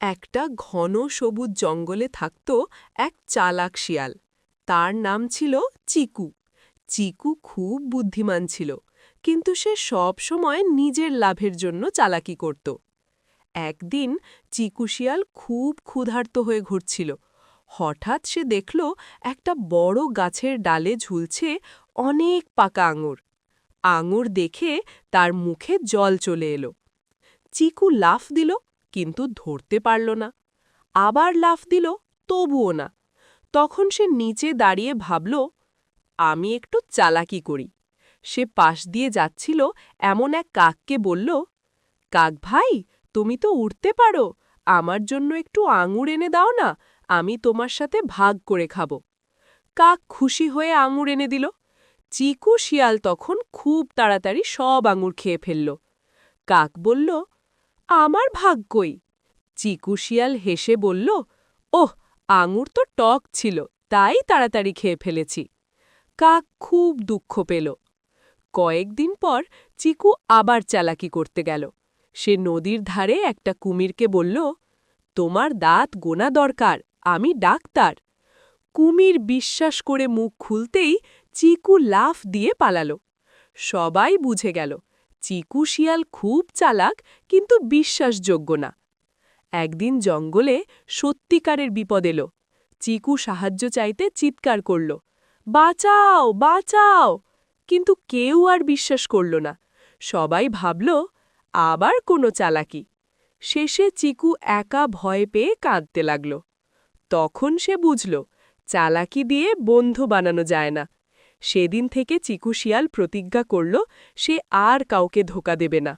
একটা ঘন সবুজ জঙ্গলে থাকত এক চালাক শিয়াল। তার নাম ছিল চিকু। চিকু খুব বুদ্ধিমান ছিল, কিন্তু সে সব সময় নিজের লাভের জন্য চালাকি করত। একদিন চিকু শিয়াল খুব ক্ষুধার্ত হয়ে ঘুরছিল। হঠাৎ সে দেখল একটা বড় গাছের ডালে ঝুলছে অনেক পাকা আঙুর। আঙুর দেখে তার মুখে জল চলে এলো। চিকু লাফ দিল, কিন্তু ধরতে পারল না। আবার লাফ দিল, তবুও না। তখন সে নিচে দাঁড়িয়ে ভাবল, আমি একটু চালাকি করি। সে পাশ দিয়ে যাচ্ছিল এমন এক কাককে বলল, কাক ভাই, তুমি তো উড়তে পারো, আমার জন্য একটু আঙুর এনে দাও না, আমি তোমার সাথে ভাগ করে খাব। কাক খুশি হয়ে আঙুর এনে দিল। চিকু শিয়াল তখন খুব তাড়াতাড়ি সব আঙুর খেয়ে ফেলল। কাক বলল, আমার ভাগ কই? চিকু শিয়াল হেসে বলল, ওহ, আঙুর তো টক ছিল, তাই তাড়াতাড়ি খেয়ে ফেলেছি। কাক খুব দুঃখ পেল। কয়েকদিন পর চিকু আবার চালাকি করতে গেল। সে নদীর ধারে একটা কুমিরকে বলল, তোমার দাঁত গোনা দরকার, আমি ডাক্তার। কুমির বিশ্বাস করে মুখ খুলতেই চিকু লাফ দিয়ে পালাল। সবাই বুঝে গেল, চিকু শিয়াল খুব চালাক, কিন্তু বিশ্বাসযোগ্য না। একদিন জঙ্গলে সত্যিকারের বিপদ এলো। চিকু সাহায্য চাইতে চিৎকার করল, বাঁচাও, বাঁচাও! কিন্তু কেউ আর বিশ্বাস করল না। সবাই ভাবল, আবার কোনো চালাকি। শেষে চিকু একা ভয় পেয়ে কাঁদতে লাগল। তখন সে বুঝল, চালাকি দিয়ে বন্ধু বানানো যায় না। সেদিন থেকে চিকু শিয়াল প্রতিজ্ঞা করল, সে আর কাউকে ধোঁকা দেবে না।